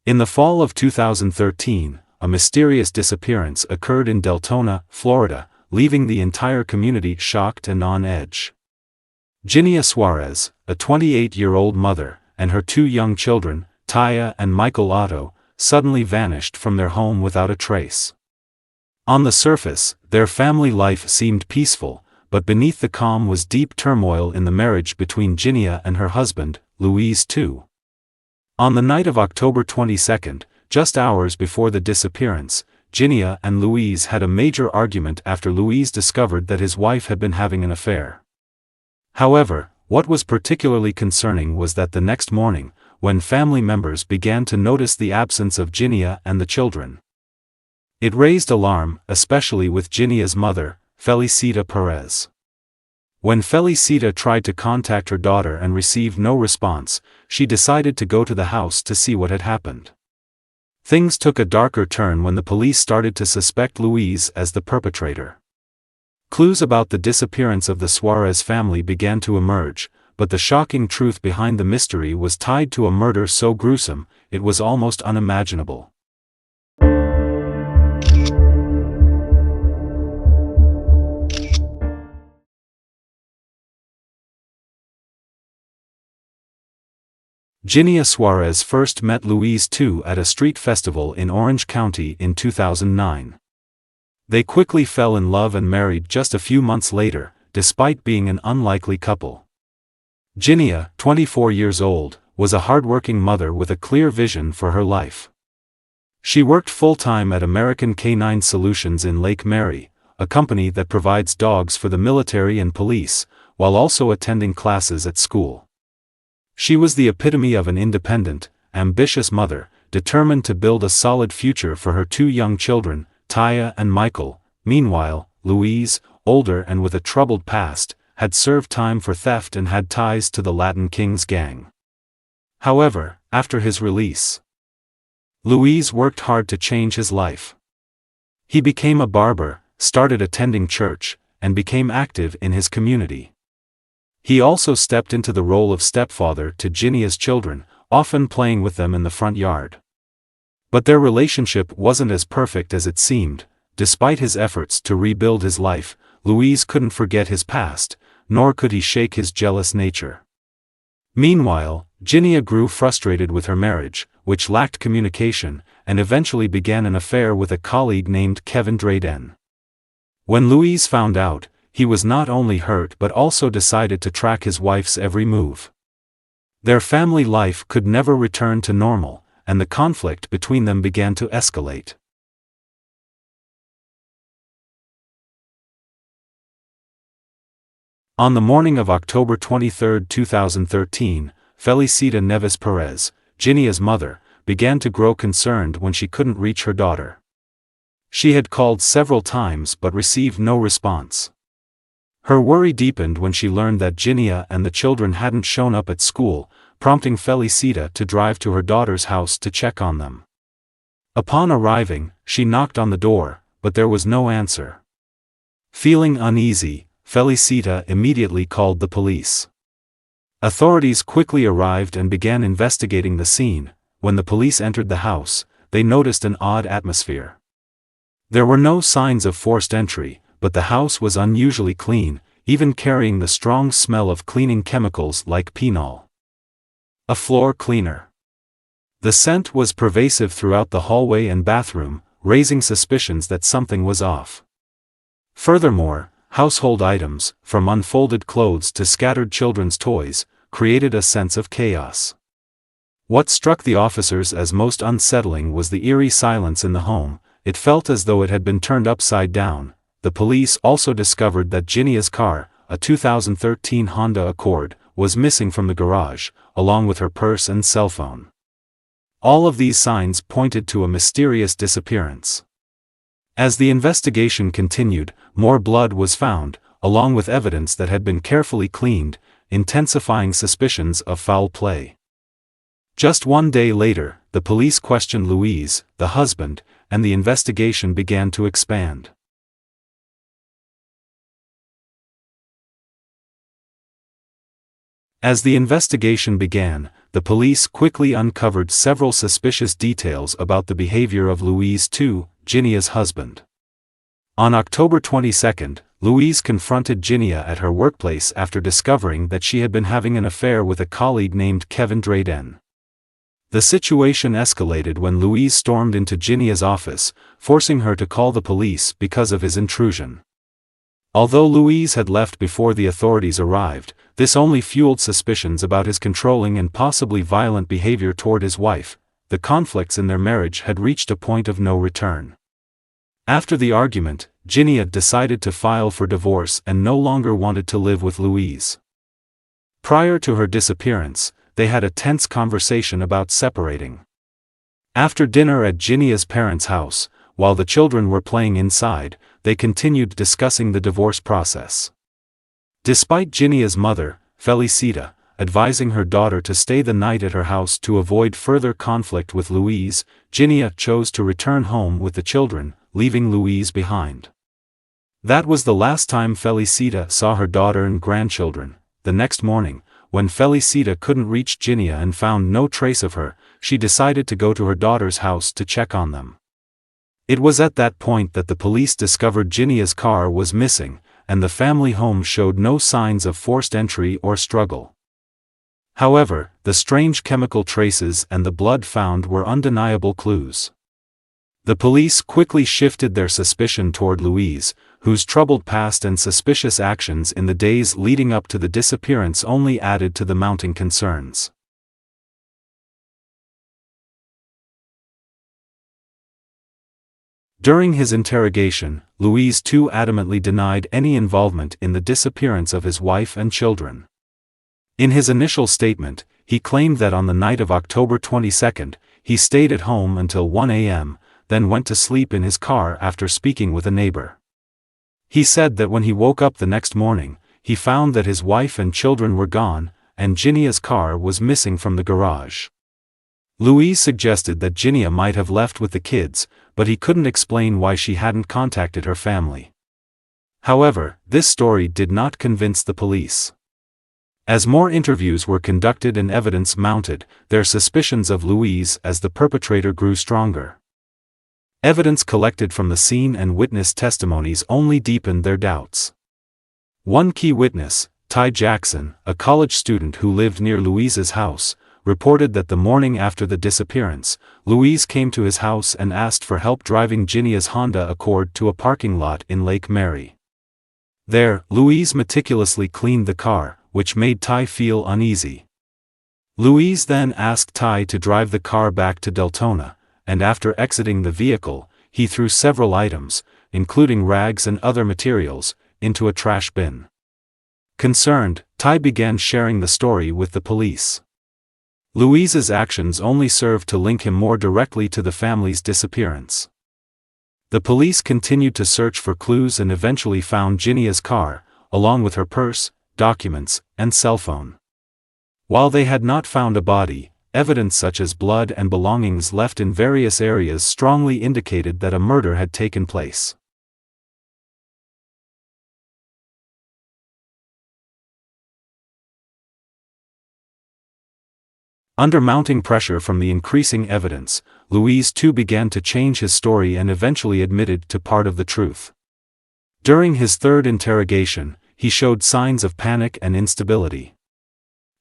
In the fall of 2013, a mysterious disappearance occurred in Deltona, Florida, leaving the entire community shocked and on edge. Jinia Suarez, a 28-year-old mother, and her two young children, Tiia and Michael Otto, suddenly vanished from their home without a trace. On the surface, their family life seemed peaceful, but beneath the calm was deep turmoil in the marriage between Jinia and her husband, Louise Too. On the night of October 22, just hours before the disappearance, Jinia and Louise had a major argument after Louise discovered that his wife had been having an affair. However, what was particularly concerning was that the next morning, when family members began to notice the absence of Jinia and the children, it raised alarm, especially with Jinia's mother, Felicita Perez. When Felicita tried to contact her daughter and received no response, she decided to go to the house to see what had happened. Things took a darker turn when the police started to suspect Louise as the perpetrator. Clues about the disappearance of the Suarez family began to emerge, but the shocking truth behind the mystery was tied to a murder so gruesome, it was almost unimaginable. Jinia Suarez first met Louise Too at a street festival in Orange County in 2009. They quickly fell in love and married just a few months later, despite being an unlikely couple. Jinia, 24 years old, was a hardworking mother with a clear vision for her life. She worked full-time at American Canine Solutions in Lake Mary, a company that provides dogs for the military and police, while also attending classes at school. She was the epitome of an independent, ambitious mother, determined to build a solid future for her two young children, Tiia and Michael. Meanwhile, Louise, older and with a troubled past, had served time for theft and had ties to the Latin Kings gang. However, after his release, Louise worked hard to change his life. He became a barber, started attending church, and became active in his community. He also stepped into the role of stepfather to Jinia's children, often playing with them in the front yard. But their relationship wasn't as perfect as it seemed. Despite his efforts to rebuild his life, Louise couldn't forget his past, nor could he shake his jealous nature. Meanwhile, Jinia grew frustrated with her marriage, which lacked communication, and eventually began an affair with a colleague named Kevin Drayden. When Louise found out, he was not only hurt but also decided to track his wife's every move. Their family life could never return to normal, and the conflict between them began to escalate. On the morning of October 23, 2013, Felicita Perez, Jinia's mother, began to grow concerned when she couldn't reach her daughter. She had called several times but received no response. Her worry deepened when she learned that Jinia and the children hadn't shown up at school, prompting Felicita to drive to her daughter's house to check on them. Upon arriving, she knocked on the door, but there was no answer. Feeling uneasy, Felicita immediately called the police. Authorities quickly arrived and began investigating the scene. When the police entered the house, they noticed an odd atmosphere. There were no signs of forced entry, but the house was unusually clean, even carrying the strong smell of cleaning chemicals like phenol. A floor cleaner. The scent was pervasive throughout the hallway and bathroom, raising suspicions that something was off. Furthermore, household items, from unfolded clothes to scattered children's toys, created a sense of chaos. What struck the officers as most unsettling was the eerie silence in the home. It felt as though it had been turned upside down. The police also discovered that Jinia's car, a 2013 Honda Accord, was missing from the garage, along with her purse and cell phone. All of these signs pointed to a mysterious disappearance. As the investigation continued, more blood was found, along with evidence that had been carefully cleaned, intensifying suspicions of foul play. Just one day later, the police questioned Louise, the husband, and the investigation began to expand. As the investigation began, the police quickly uncovered several suspicious details about the behavior of Louise Too, Jinia's husband. On October 22, Louise confronted Jinia at her workplace after discovering that she had been having an affair with a colleague named Kevin Drayden. The situation escalated when Louise stormed into Jinia's office, forcing her to call the police because of his intrusion. Although Louise had left before the authorities arrived, this only fueled suspicions about his controlling and possibly violent behavior toward his wife. The conflicts in their marriage had reached a point of no return. After the argument, Jinia decided to file for divorce and no longer wanted to live with Louise. Prior to her disappearance, they had a tense conversation about separating. After dinner at Jinia's parents' house, while the children were playing inside, they continued discussing the divorce process. Despite Jinia's mother, Felicita, advising her daughter to stay the night at her house to avoid further conflict with Louise, Jinia chose to return home with the children, leaving Louise behind. That was the last time Felicita saw her daughter and grandchildren. The next morning, when Felicita couldn't reach Jinia and found no trace of her, she decided to go to her daughter's house to check on them. It was at that point that the police discovered Jinia's car was missing, and the family home showed no signs of forced entry or struggle. However, the strange chemical traces and the blood found were undeniable clues. The police quickly shifted their suspicion toward Louise, whose troubled past and suspicious actions in the days leading up to the disappearance only added to the mounting concerns. During his interrogation, Louise Too adamantly denied any involvement in the disappearance of his wife and children. In his initial statement, he claimed that on the night of October 22, he stayed at home until 1 a.m., then went to sleep in his car after speaking with a neighbor. He said that when he woke up the next morning, he found that his wife and children were gone, and Jinia's car was missing from the garage. Louise suggested that Jinia might have left with the kids, but he couldn't explain why she hadn't contacted her family. However, this story did not convince the police. As more interviews were conducted and evidence mounted, their suspicions of Louise as the perpetrator grew stronger. Evidence collected from the scene and witness testimonies only deepened their doubts. One key witness, Ty Jackson, a college student who lived near Louise's house, reported that the morning after the disappearance, Louise came to his house and asked for help driving Jinia's Honda Accord to a parking lot in Lake Mary. There, Louise meticulously cleaned the car, which made Ty feel uneasy. Louise then asked Ty to drive the car back to Deltona, and after exiting the vehicle, he threw several items, including rags and other materials, into a trash bin. Concerned, Ty began sharing the story with the police. Louise's actions only served to link him more directly to the family's disappearance. The police continued to search for clues and eventually found Jinia's car, along with her purse, documents, and cell phone. While they had not found a body, evidence such as blood and belongings left in various areas strongly indicated that a murder had taken place. Under mounting pressure from the increasing evidence, Louise Too began to change his story and eventually admitted to part of the truth. During his third interrogation, he showed signs of panic and instability.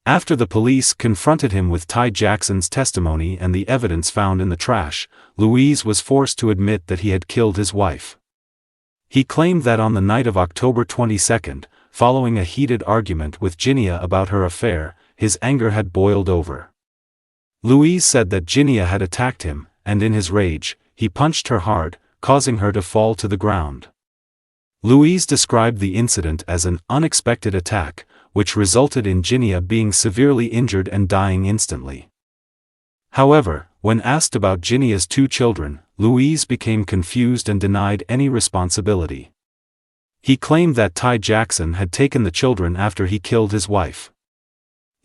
After the police confronted him with Ty Jackson's testimony and the evidence found in the trash, Louise was forced to admit that he had killed his wife. He claimed that on the night of October 22, following a heated argument with Jinia about her affair, his anger had boiled over. Louise said that Jinia had attacked him, and in his rage, he punched her hard, causing her to fall to the ground. Louise described the incident as an unexpected attack, which resulted in Jinia being severely injured and dying instantly. However, when asked about Jinia's 2 children, Louise became confused and denied any responsibility. He claimed that Ty Jackson had taken the children after he killed his wife.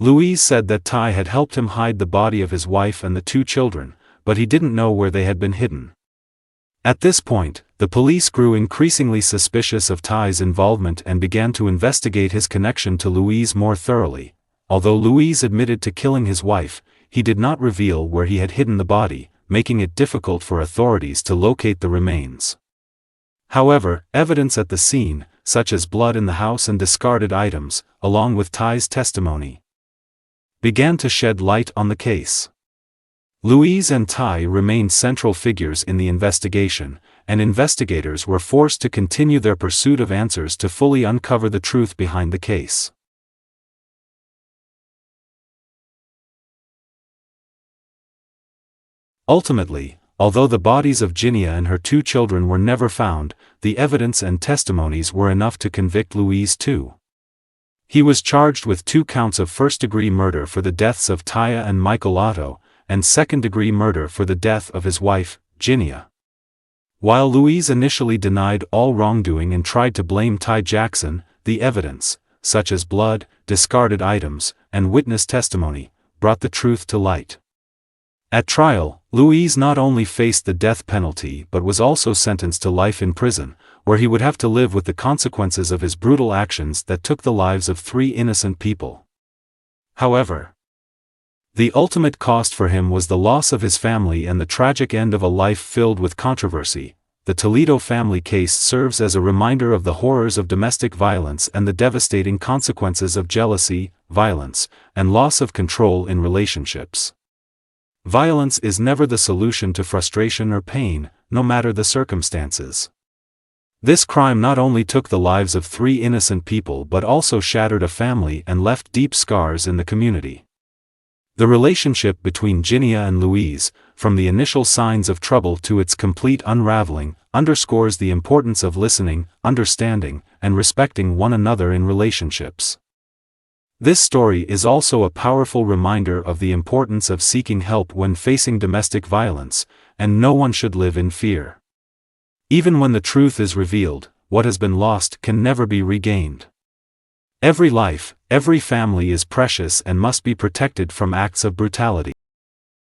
Louise said that Ty had helped him hide the body of his wife and the 2 children, but he didn't know where they had been hidden. At this point, the police grew increasingly suspicious of Ty's involvement and began to investigate his connection to Louise more thoroughly. although Louise admitted to killing his wife, he did not reveal where he had hidden the body, making it difficult for authorities to locate the remains. However, evidence at the scene, such as blood in the house and discarded items, along with Tiia's testimony, began to shed light on the case. Louise and Tiia remained central figures in the investigation, and investigators were forced to continue their pursuit of answers to fully uncover the truth behind the case. Ultimately, although the bodies of Jinia and her 2 children were never found, the evidence and testimonies were enough to convict Louise Too. He was charged with 2 counts of first-degree murder for the deaths of Tiia and Michael Otto, and second-degree murder for the death of his wife, Jinia. While Louise initially denied all wrongdoing and tried to blame Tiia Jackson, the evidence, such as blood, discarded items, and witness testimony, brought the truth to light. At trial, Louise not only faced the death penalty but was also sentenced to life in prison, where he would have to live with the consequences of his brutal actions that took the lives of 3 innocent people. However, the ultimate cost for him was the loss of his family and the tragic end of a life filled with controversy. The Toledo family case serves as a reminder of the horrors of domestic violence and the devastating consequences of jealousy, violence, and loss of control in relationships. Violence is never the solution to frustration or pain, no matter the circumstances. This crime not only took the lives of 3 innocent people but also shattered a family and left deep scars in the community. The relationship between Jinia and Louise, from the initial signs of trouble to its complete unraveling, underscores the importance of listening, understanding, and respecting one another in relationships. This story is also a powerful reminder of the importance of seeking help when facing domestic violence, and no one should live in fear. Even when the truth is revealed, what has been lost can never be regained. Every life, every family is precious and must be protected from acts of brutality.